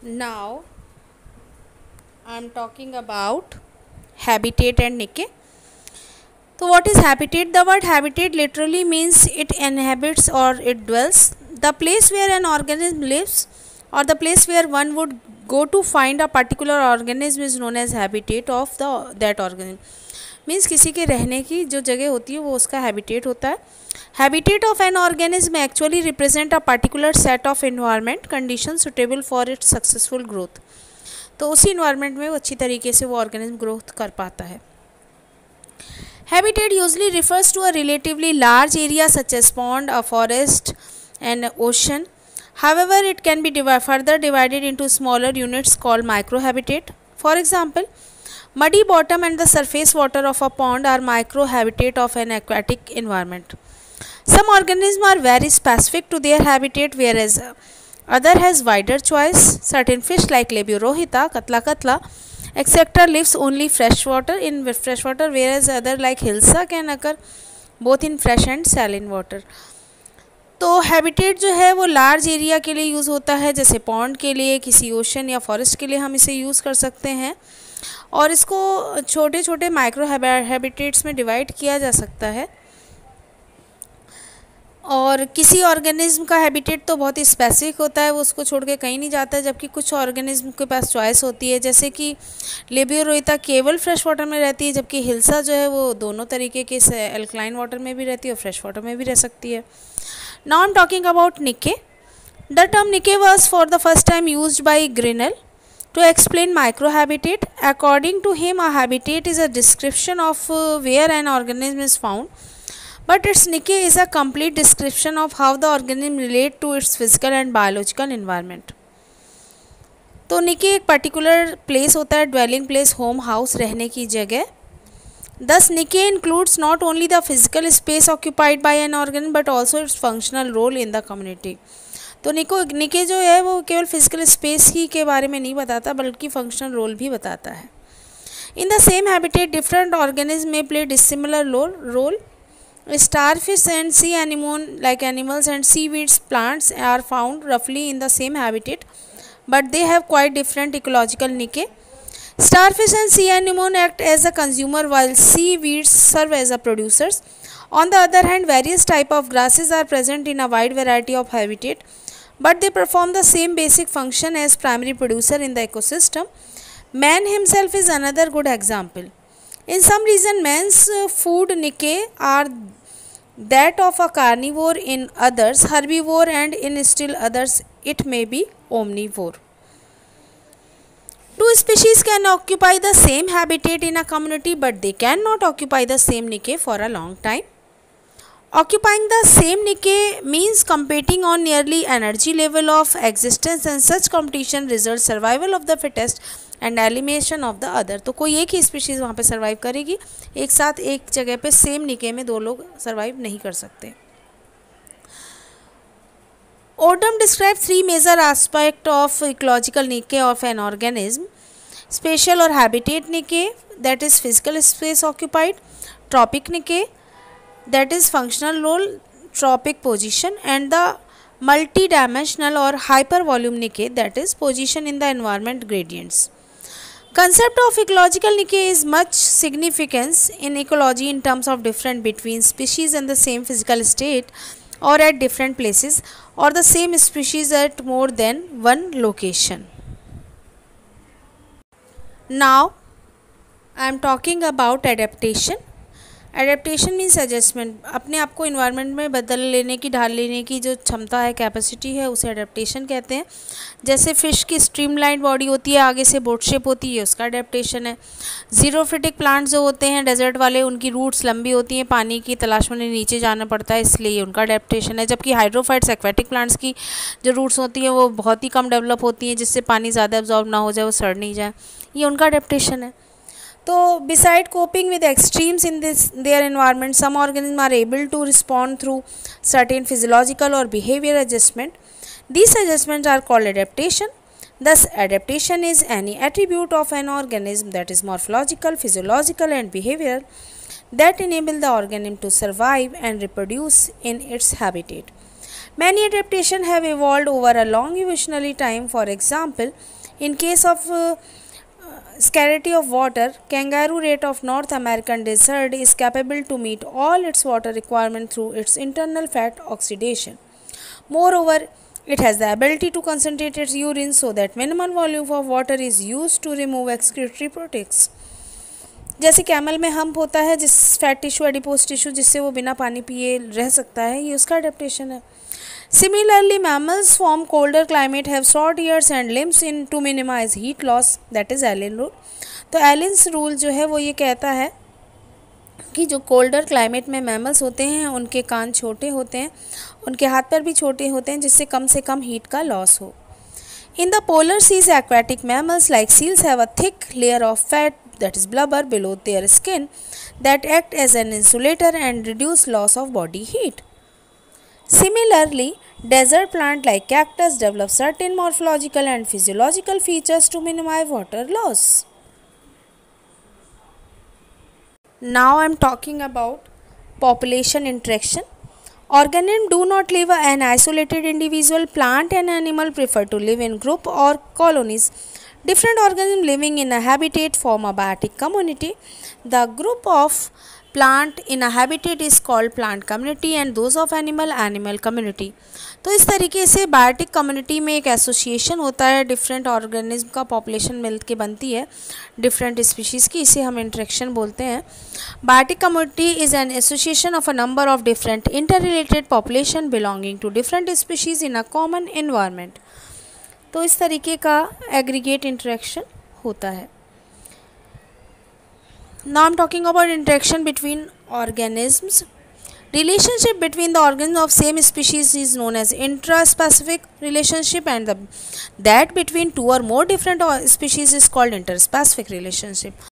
Now I am talking about habitat and Nikke. So what is habitat? The word habitat literally means it inhabits or it dwells. The place where an organism lives or the place where one would go to find a particular organism is known as habitat of that organism. Means किसी के रहने की जो जगह होती है वो उसका हैबिटेट होता है. Habitat of an organism actually represent a particular set of environment condition suitable for its successful growth. तो उसी इन्वायरमेंट में वो अच्छी तरीके से वो ऑर्गेनिज्म ग्रोथ कर पाता है. Habitat usually refers to a relatively large area such as pond, a forest, and ocean. However, it can be further divided into smaller units called microhabitat. For example, muddy bottom and the surface water of a pond are microhabitat of an aquatic environment. Some organisms are very specific to their habitat, whereas other has wider choice. Certain fish like Labiorohita, Katla, etc. lives only freshwater whereas other like Hilsa can occur both in fresh and saline water. तो habitat जो है वो large area के लिए use होता है, जैसे pond के लिए, किसी ओशन या फॉरेस्ट के लिए हम इसे यूज़ कर सकते हैं. और इसको छोटे छोटे माइक्रो हैबिटेट्स में डिवाइड किया जा सकता है. और किसी ऑर्गेनिज्म का हैबिटेट तो बहुत ही स्पेसिफिक होता है, वो उसको छोड़ के कहीं नहीं जाता है, जबकि कुछ ऑर्गेनिज्म के पास चॉइस होती है. जैसे कि लेबियोरोइता केवल फ्रेश वाटर में रहती है, जबकि हिल्सा जो है वो दोनों तरीके के एल्कलाइन वाटर में भी रहती है और फ्रेश वाटर में भी रह सकती है. Now I am talking about niche. The term niche was for the first time used by Grinnell to explain microhabitat. According to him, a habitat is a description of where an organism is found, but its niche is a complete description of how the organism relate to its physical and biological environment. तो निके एक particular place होता है, dwelling place, home house, रहने की जगह. Thus, niche includes not only the physical space occupied by an organism but also its functional role in the community. तो निके जो है वो केवल फिजिकल स्पेस ही के बारे में नहीं बताता बल्कि फंक्शनल रोल भी बताता है. In the same habitat different organism में play dissimilar role. Starfish and sea animals and seaweeds plants are found roughly in the same habitat, but they have quite different ecological niche. Starfish and sea anemone act as a consumer while seaweeds serve as a producers. On the other hand, various type of grasses are present in a wide variety of habitat, but they perform the same basic function as primary producer in the ecosystem. Man himself is another good example. In some region, man's food niche are that of a carnivore, in others herbivore, and in still others it may be omnivore. Two species can occupy the same habitat in a community, but they cannot occupy the same niche for a long time. Occupying the same niche means competing on nearly energy level of existence, and such competition results survival of the fittest and elimination of the other. तो कोई एक ही species वहाँ पे survive करेगी, एक साथ एक जगह पे सेम निके में दो लोग सर्वाइव नहीं कर सकते. Odum describes three major aspects of ecological niche of an organism: spatial or habitat niche, that is physical space occupied; tropic niche, that is functional role, tropic position; and the multidimensional or hypervolume niche, that is position in the environment gradients. Concept of ecological niche is much significance in ecology in terms of difference between species in the same physical state or at different places, or the same species at more than one location. Now I am talking about adaptation. Adaptation means adjustment. अपने आप को environment में बदल लेने की, ढाल लेने की जो क्षमता है, कैपेसिटी है, उसे एडेप्टेशन कहते हैं. जैसे फ़िश की स्ट्रीमलाइन बॉडी होती है, आगे से बोट शेप होती है, उसका एडेप्टेशन है. जीरोफिटिक प्लांट्स जो होते हैं डेजर्ट वाले, उनकी रूट्स लंबी होती हैं, पानी की तलाश में नीचे जाना पड़ता है, इसलिए उनका एडेप्टेशन है. जबकि हाइड्रोफाइट्स एक्वेटिक प्लांट्स की जो रूट्स होती हैं वो बहुत ही कम डेवलप होती हैं, जिससे पानी ज़्यादा एब्जॉर्ब ना हो जाए, वो सड़ नहीं जाए, ये उनका एडेप्टेशन है. तो beside coping with extremes in their environment, some organisms are able to respond through certain physiological or behavior adjustment. These adjustments are called adaptation. Thus, adaptation is any attribute of an organism that is morphological, physiological, and behavioral that enable the organism to survive and reproduce in its habitat. Many adaptations have evolved over a long evolutionary time. For example, in case of scarcity of water, kangaroo rat of North American desert is capable to meet all its water requirement through its internal fat oxidation. Moreover, it has the ability to concentrate its urine so that minimal volume of water is used to remove excretory products. जैसे camel में hump होता है, जिस fat tissue adipose tissue जिससे वो बिना पानी पिए रह सकता है, ये उसका अडेप्टेशन है. Similarly, mammals from colder climate have short ears and limbs in to minimize heat loss, that is Allen rule. तो एलिन्स रूल जो है वो ये कहता है कि जो कोल्डर क्लाइमेट में मैमल्स होते हैं उनके कान छोटे होते हैं, उनके हाथ पैर भी छोटे होते हैं, जिससे कम से कम हीट का लॉस हो. In the polar seas, aquatic mammals like seals have a thick layer of fat, that is blubber, below their skin that act as an insulator and reduce loss of body heat. Similarly, desert plants like cactus develop certain morphological and physiological features to minimize water loss. Now I am talking about population interaction. Organisms do not live an isolated individual. Plant and animal prefer to live in group or colonies. Different organisms living in a habitat form a biotic community. The group of plant in a habitat is called plant community and those of animal community. तो इस तरीके से biotic community में एक association होता है, different organism का population मिल के बनती है डिफरेंट स्पीशीज़ की, इसे हम इंटरेक्शन बोलते हैं. Biotic community is an association of a number of different inter population belonging to different species in a common environment. तो इस तरीके का एग्रीगेट इंटरेक्शन होता है. Now I am talking about interaction between organisms. Relationship between the organisms of same species is known as intraspecific relationship, and that between two or more different species is called interspecific relationship.